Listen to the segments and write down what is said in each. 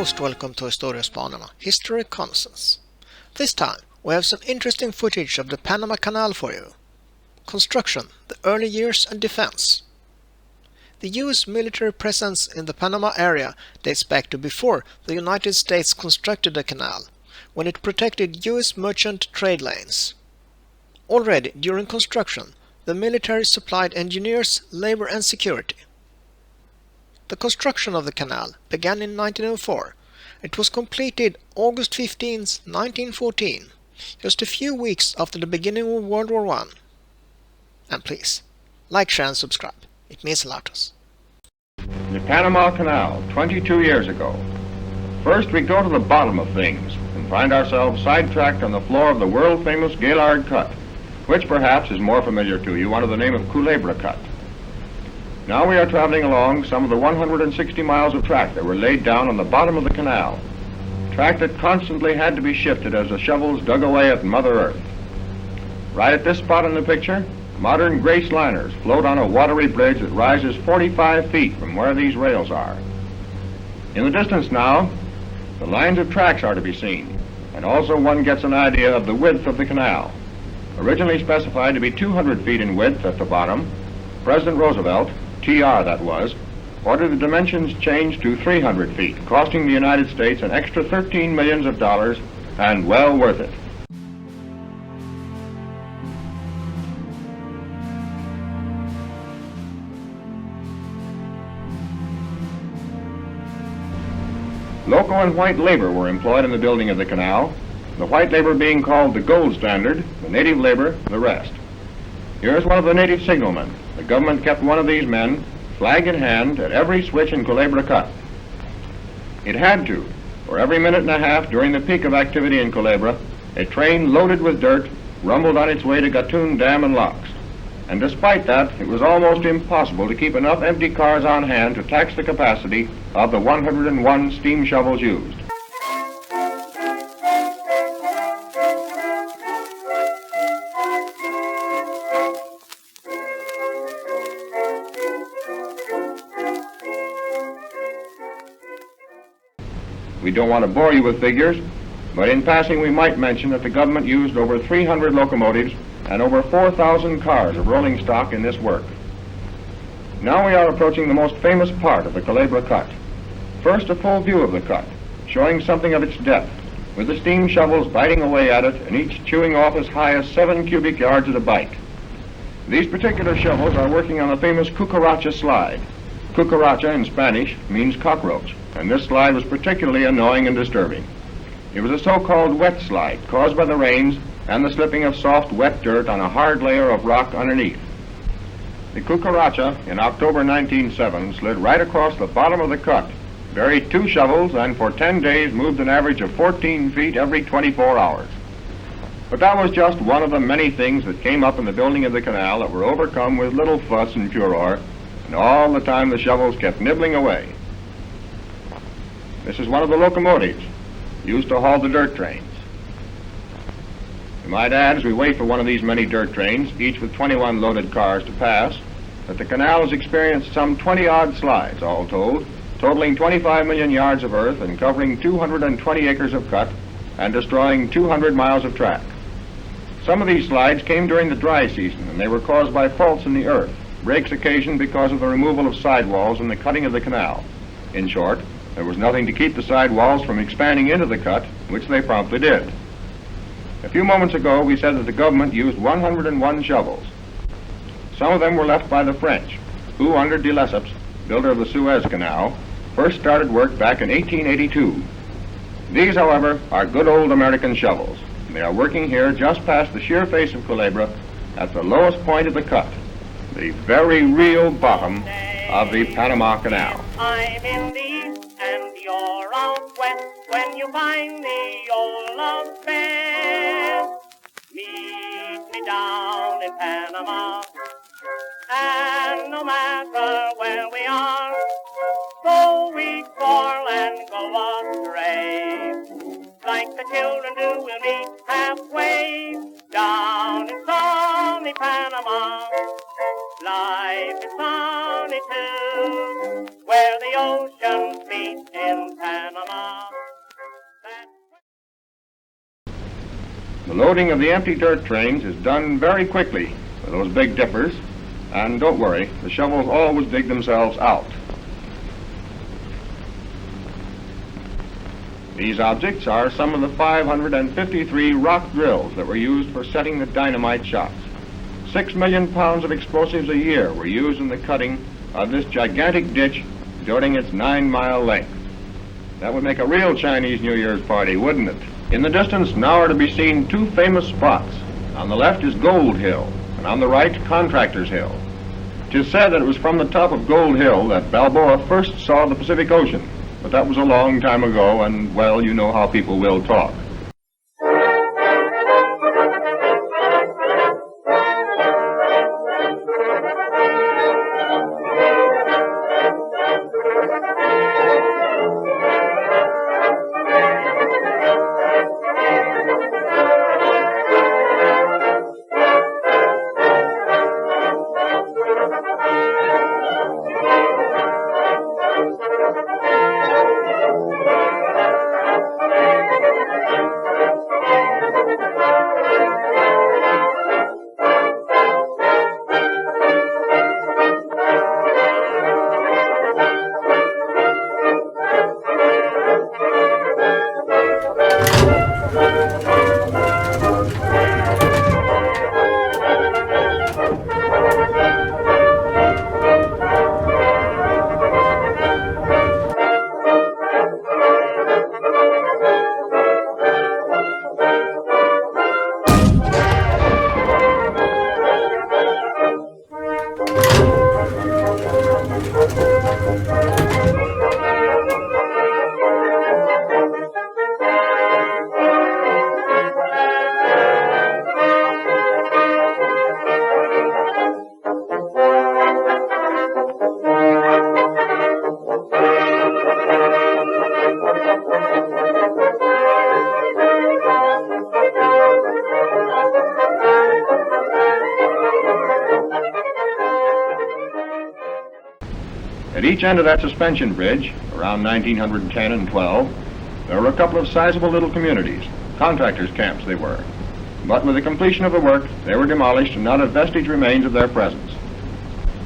Most welcome to Historias Panama, History Reconnaissance. This time we have some interesting footage of the Panama Canal for you. Construction, the early years and defense. The US military presence in the Panama area dates back to before the United States constructed the canal, when it protected US merchant trade lanes. Already during construction, the military supplied engineers, labor and security. The construction of the canal began in 1904. It was completed August 15, 1914, just a few weeks after the beginning of World War I. And please, like, share and subscribe. It means a lot to us. The Panama Canal, 22 years ago. First we go to the bottom of things and find ourselves sidetracked on the floor of the world-famous Gaillard Cut, which perhaps is more familiar to you under the name of Culebra Cut. Now we are traveling along some of the 160 miles of track that were laid down on the bottom of the canal, track that constantly had to be shifted as the shovels dug away at Mother Earth. Right at this spot in the picture, modern Grace liners float on a watery bridge that rises 45 feet from where these rails are. In the distance now, the lines of tracks are to be seen, and also one gets an idea of the width of the canal. Originally specified to be 200 feet in width at the bottom, President Roosevelt, TR that was, ordered the dimensions changed to 300 feet, costing the United States an extra $13 million and well worth it. Local and white labor were employed in the building of the canal, the white labor being called the gold standard, the native labor the rest. Here's one of the native signalmen. The government kept one of these men, flag in hand, at every switch in Culebra Cut. It had to, for every minute and a half during the peak of activity in Culebra, a train loaded with dirt rumbled on its way to Gatun Dam and locks. And despite that, it was almost impossible to keep enough empty cars on hand to tax the capacity of the 101 steam shovels used. We don't want to bore you with figures, but in passing we might mention that the government used over 300 locomotives and over 4,000 cars of rolling stock in this work. Now we are approaching the most famous part of the Culebra Cut. First, a full view of the cut, showing something of its depth, with the steam shovels biting away at it and each chewing off as high as 7 cubic yards at a bite. These particular shovels are working on the famous cucaracha slide. Cucaracha in Spanish means cockroach, and this slide was particularly annoying and disturbing. It was a so-called wet slide caused by the rains and the slipping of soft, wet dirt on a hard layer of rock underneath. The cucaracha in October 1907 slid right across the bottom of the cut, buried 2 shovels, and for 10 days moved an average of 14 feet every 24 hours. But that was just one of the many things that came up in the building of the canal that were overcome with little fuss and furor, and all the time the shovels kept nibbling away. This is one of the locomotives used to haul the dirt trains. You might add, as we wait for one of these many dirt trains, each with 21 loaded cars to pass, that the canal has experienced some 20-odd slides, all told, totaling 25 million yards of earth and covering 220 acres of cut and destroying 200 miles of track. Some of these slides came during the dry season, and they were caused by faults in the earth, breaks occasioned because of the removal of sidewalls and the cutting of the canal. In short, there was nothing to keep the sidewalls from expanding into the cut, which they promptly did. A few moments ago, we said that the government used 101 shovels. Some of them were left by the French, who, under de Lesseps, builder of the Suez Canal, first started work back in 1882. These, however, are good old American shovels. They are working here just past the sheer face of Culebra at the lowest point of the cut, the very real bottom of the Panama Canal. I'm in the east and you're out west. When you find the old love best, meet me down in Panama. And no matter where we are, though we quarrel and go astray, like the children do, we'll meet halfway down in sunny Panama. Life is sunny 22, where the ocean meets in Panama. The loading of the empty dirt trains is done very quickly with those big dippers, and don't worry, the shovels always dig themselves out. These objects are some of the 553 rock drills that were used for setting the dynamite shots. 6 million pounds of explosives a year were used in the cutting of this gigantic ditch during its 9-mile length. That would make a real Chinese New Year's party, wouldn't it? In the distance now are to be seen two famous spots. On the left is Gold Hill, and on the right, Contractor's Hill. It is said that it was from the top of Gold Hill that Balboa first saw the Pacific Ocean, but that was a long time ago, and, well, you know how people will talk. At each end of that suspension bridge, around 1910 and 12, there were a couple of sizable little communities, contractors' camps they were. But with the completion of the work, they were demolished and not a vestige remains of their presence.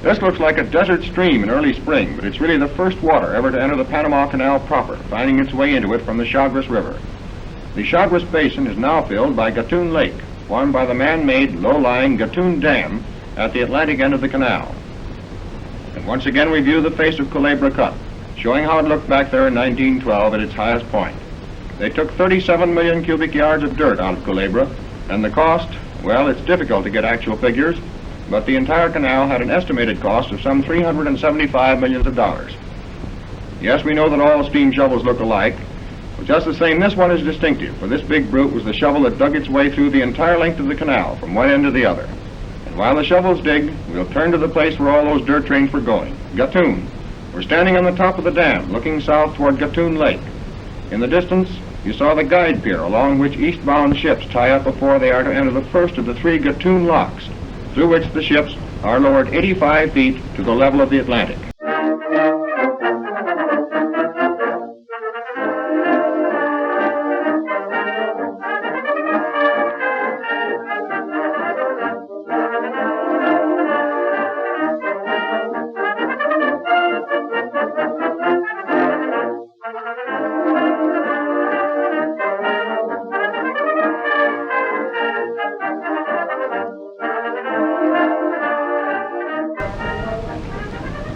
This looks like a desert stream in early spring, but it's really the first water ever to enter the Panama Canal proper, finding its way into it from the Chagres River. The Chagres Basin is now filled by Gatun Lake, formed by the man-made low-lying Gatun Dam at the Atlantic end of the canal. And once again we view the face of Culebra Cut, showing how it looked back there in 1912 at its highest point. They took 37 million cubic yards of dirt out of Culebra, and the cost, well, it's difficult to get actual figures, but the entire canal had an estimated cost of some $375 million. Yes, we know that all steam shovels look alike, but just the same, this one is distinctive, for this big brute was the shovel that dug its way through the entire length of the canal, from one end to the other. And while the shovels dig, we'll turn to the place where all those dirt trains were going, Gatun. We're standing on the top of the dam, looking south toward Gatun Lake. In the distance, you saw the guide pier along which eastbound ships tie up before they are to enter the first of the 3 Gatun locks, through which the ships are lowered 85 feet to the level of the Atlantic.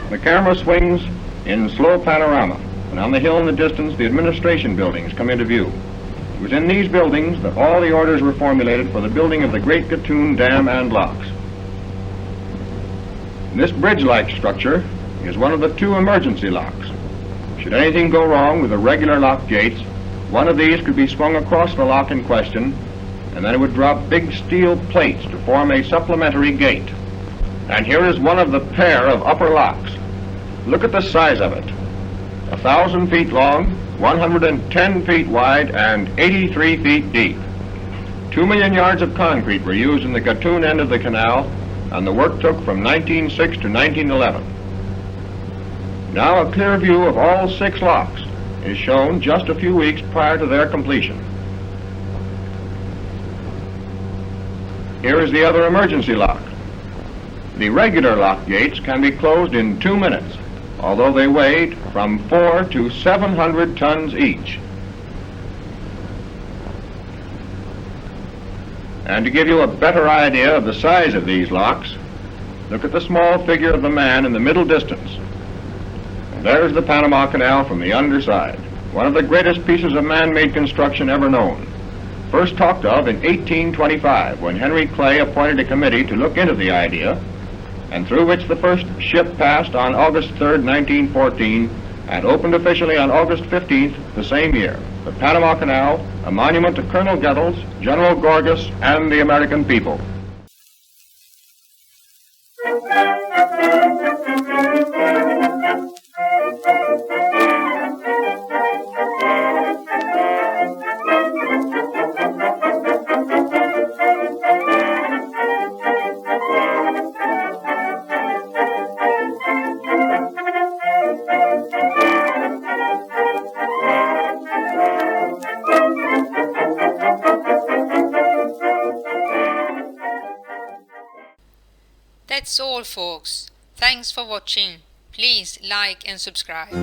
The camera swings in slow panorama, and on the hill in the distance, the administration buildings come into view. It was in these buildings that all the orders were formulated for the building of the Great Gatun Dam and locks. This bridge-like structure is one of the 2 emergency locks. Should anything go wrong with the regular lock gates, one of these could be swung across the lock in question, and then it would drop big steel plates to form a supplementary gate. And here is one of the pair of upper locks. Look at the size of it. 1,000 feet long, 110 feet wide, and 83 feet deep. 2 million yards of concrete were used in the Gatun end of the canal, and the work took from 1906 to 1911. Now a clear view of all 6 locks is shown just a few weeks prior to their completion. Here is the other emergency lock. The regular lock gates can be closed in 2 minutes, although they weighed from 4 to 700 tons each. And to give you a better idea of the size of these locks, look at the small figure of the man in the middle distance. And there's the Panama Canal from the underside, one of the greatest pieces of man-made construction ever known. First talked of in 1825, when Henry Clay appointed a committee to look into the idea, and through which the first ship passed on August 3rd, 1914, and opened officially on August 15th the same year. The Panama Canal, a monument to Colonel Goethals, General Gorgas, and the American people. That's all, folks. Thanks for watching. Please like and subscribe.